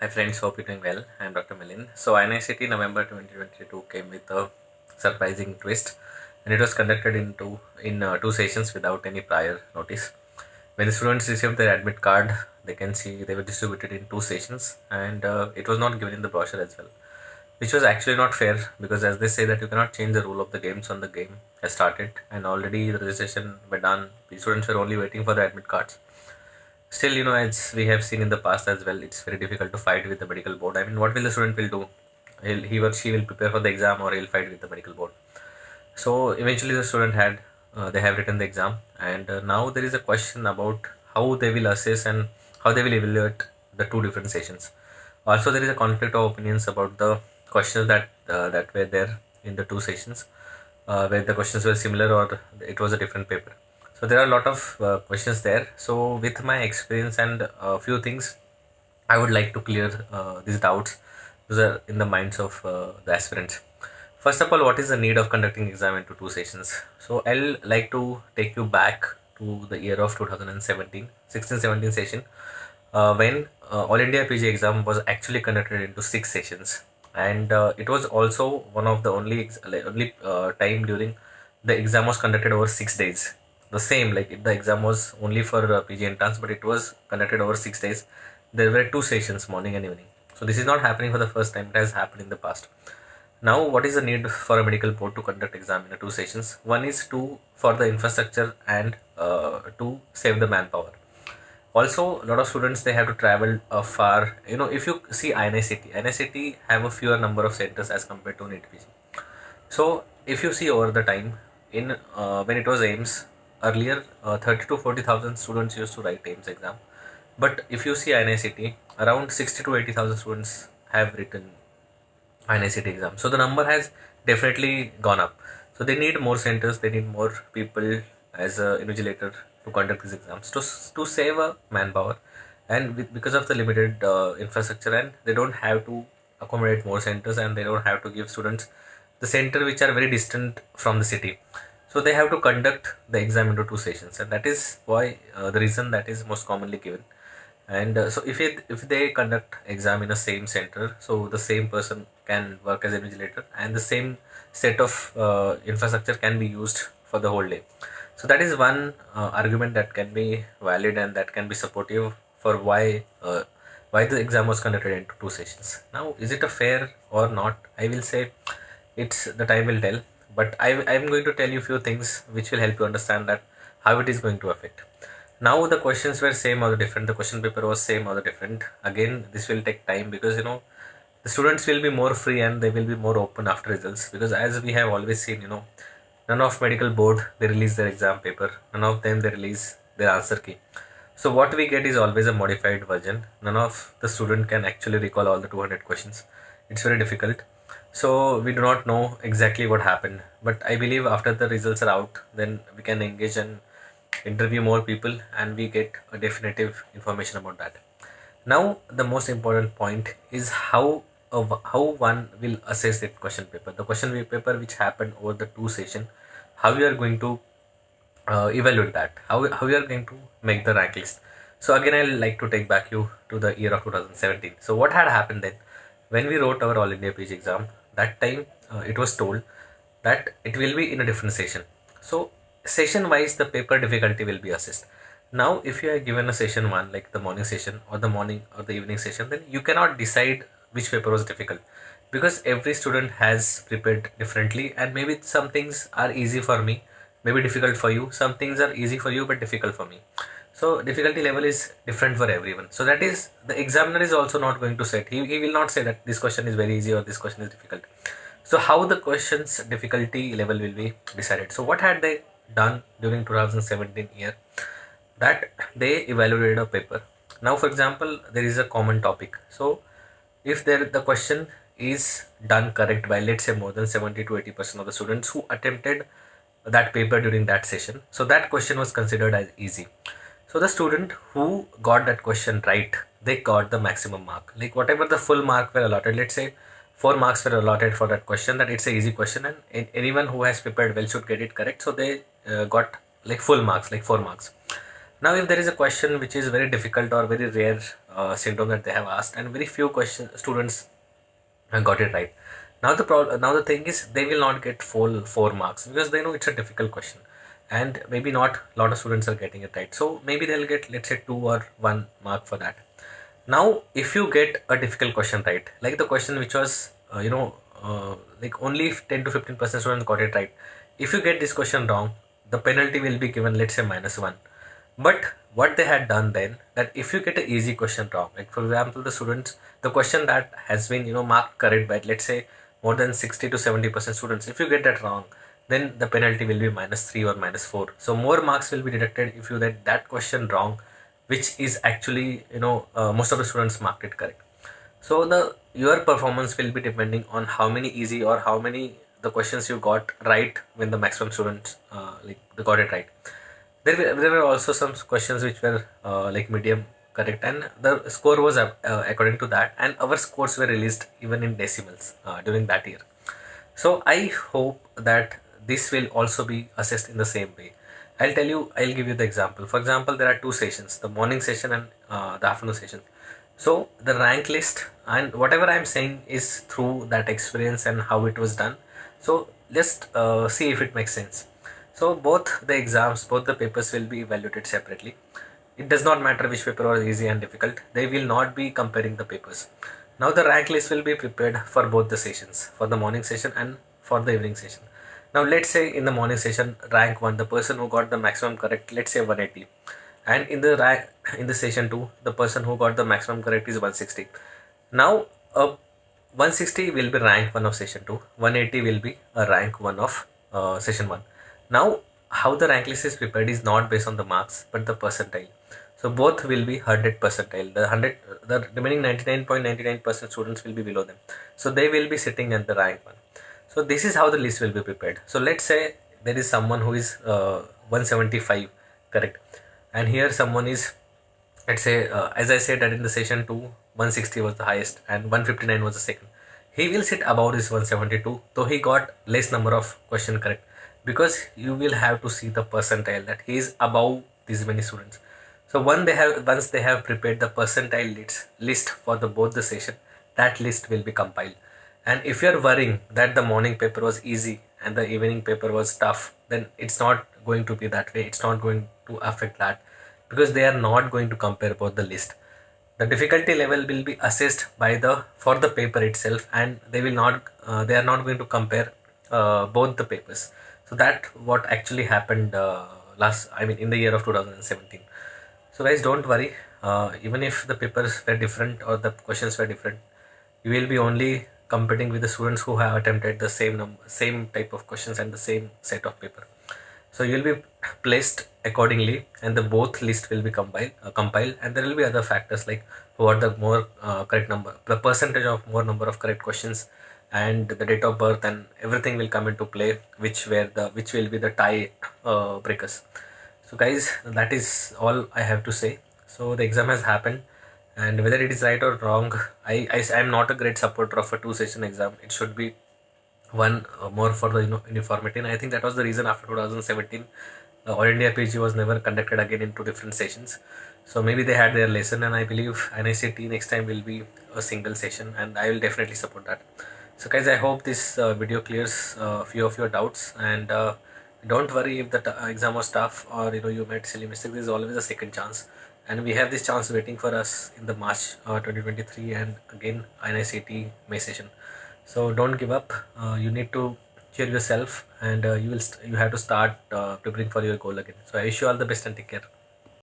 Hi friends, hope you're doing well. I'm Dr. Milind. So INICET November 2022 came with a surprising twist, and it was conducted in two sessions without any prior notice. When the students received their admit card, they can see they were distributed in two sessions, and it was not given in the brochure as well, which was actually not fair because as they say that you cannot change the rule of the games when the game has started, and already the registration were done. The students were only waiting for the admit cards. Still, as we have seen in the past as well, it's very difficult to fight with the medical board. I mean, what will the student will do? He or she will prepare for the exam, or he'll fight with the medical board. So eventually, the student they have written the exam, and now there is a question about how they will assess and how they will evaluate the two different sessions. Also, there is a conflict of opinions about the questions that were there in the two sessions, where the questions were similar or it was a different paper. So there are a lot of questions there. So with my experience and a few things, I would like to clear these doubts those are in the minds of the aspirants. First of all, what is the need of conducting exam into two sessions? So I'll like to take you back to the year of 2017, 16-17 session, when All India PG exam was actually conducted into six sessions, and it was also one of the only time during the exam was conducted over 6 days. The same like the exam was only for PG entrance, but it was conducted over 6 days. There were two sessions, morning and evening. So this is not happening for the first time; it has happened in the past. Now, what is the need for a medical board to conduct exam in two sessions? One is to for the infrastructure and to save the manpower. Also, a lot of students they have to travel far. If you see INICET have a fewer number of centers as compared to NEET PG. So, if you see over the time, in when it was AIMS earlier, 30 to 40,000 students used to write AIMS exam. But if you see INICET, around 60 to 80,000 students have written INICET exam. So the number has definitely gone up. So they need more centers, they need more people as a invigilator to conduct these exams to save a manpower, and because of the limited infrastructure, and they don't have to accommodate more centers, and they don't have to give students the center which are very distant from the city. So they have to conduct the exam into two sessions, and that is why the reason that is most commonly given. And so if they conduct exam in a same center, so the same person can work as a invigilator, and the same set of infrastructure can be used for the whole day. So that is one argument that can be valid and that can be supportive for why the exam was conducted into two sessions. Now, is it a fair or not? I will say it's the time will tell, but I'm going to tell you a few things which will help you understand that how it is going to affect. Now the questions were same or different, the question paper was same or different. Again, this will take time because the students will be more free and they will be more open after results, because as we have always seen, none of medical board they release their exam paper, none of them they release their answer key. So what we get is always a modified version. None of the student can actually recall all the 200 questions. It's very difficult. So we do not know exactly what happened, but I believe after the results are out, then we can engage and interview more people and we get a definitive information about that. Now the most important point is how one will assess that question paper, the question paper which happened over the two session, how you are going to evaluate that, how you are going to make the rank list. So again, I'll like to take back you to the year of 2017. So what had happened then when we wrote our All India PG exam? That time it was told that it will be in a different session. So session wise the paper difficulty will be assessed. Now if you are given a session one, like the morning session or the morning or the evening session, then you cannot decide which paper was difficult, because every student has prepared differently, and maybe some things are easy for me, maybe difficult for you, some things are easy for you but difficult for me. So difficulty level is different for everyone. So that is the examiner is also not going to set, he will not say that this question is very easy or this question is difficult. So how the questions difficulty level will be decided? So what had they done during 2017 year? That they evaluated a paper. Now for example, there is a common topic. So if the question is done correct by, let's say, more than 70 to 80% of the students who attempted that paper during that session, so that question was considered as easy. So the student who got that question right, they got the maximum mark. Like whatever the full mark were allotted, let's say 4 marks were allotted for that question, that it's a easy question and anyone who has prepared well should get it correct. So they got like full marks, like 4 marks. Now if there is a question which is very difficult or very rare syndrome that they have asked, and very few question students got it right. Now the thing is, they will not get full 4 marks because they know it's a difficult question, and maybe not a lot of students are getting it right. So maybe they'll get, let's say, 2 or 1 mark for that. Now, if you get a difficult question right, like the question which was, like only 10 to 15% students got it right. If you get this question wrong, the penalty will be given, let's say, -1. But what they had done then, that if you get an easy question wrong, like for example, the question that has been, marked correct by, let's say, more than 60 to 70% students, if you get that wrong, then the penalty will be -3 or -4. So more marks will be deducted if you get that question wrong, which is actually, most of the students marked it correct. So the your performance will be depending on how many easy or how many the questions you got right when the maximum students like they got it right. There were also some questions which were like medium correct, and the score was according to that, and our scores were released even in decimals during that year. So I hope that this will also be assessed in the same way. I'll give you the example. For example, there are two sessions, the morning session and the afternoon session. So the rank list and whatever I'm saying is through that experience and how it was done. So just see if it makes sense. So both the exams, both the papers will be evaluated separately. It does not matter which paper was easy and difficult. They will not be comparing the papers. Now the rank list will be prepared for both the sessions, for the morning session and for the evening session. Now let's say in the morning session, rank 1, the person who got the maximum correct, let's say 180. And in the session 2, the person who got the maximum correct is 160. Now 160 will be rank 1 of session 2, 180 will be a rank 1 of session 1. Now how the rank list is prepared is not based on the marks but the percentile. So both will be 100 percentile. The remaining 99.99% students will be below them. So they will be sitting at the rank 1. So this is how the list will be prepared. So let's say there is someone who is 175 correct, and here someone is, let's say, as I said that in the session 2, 160 was the highest and 159 was the second. He will sit above this 172, though he got less number of question correct, because you will have to see the percentile that he is above these many students. So once they have prepared the percentile list for the both the session, that list will be compiled. And if you are worrying that the morning paper was easy and the evening paper was tough, then it's not going to be that way. It's not going to affect that, because they are not going to compare both the list. The difficulty level will be assessed by the for the paper itself, and they are not going to compare both the papers. So that what actually happened in the year of 2017. So guys, don't worry. Even if the papers were different or the questions were different, you will be only competing with the students who have attempted the same type of questions and the same set of paper. So you will be placed accordingly, and the both list will be compiled, and there will be other factors like what the more correct number, the percentage of more number of correct questions, and the date of birth, and everything will come into play, which will be the tie breakers. So guys, that is all I have to say. So the exam has happened, and whether it is right or wrong, I am not a great supporter of a 2 session exam. It should be one more for the uniformity, and I think that was the reason after 2017 All India PG was never conducted again in 2 different sessions. So maybe they had their lesson, and I believe NICT next time will be a single session, and I will definitely support that. So guys, I hope this video clears a few of your doubts, and don't worry if the exam was tough or you made silly mistakes. There is always a second chance, and we have this chance waiting for us in the March 2023 and again INICT May session. So don't give up. You need to cheer yourself, and you have to start preparing for your goal again. So I wish you all the best and take care.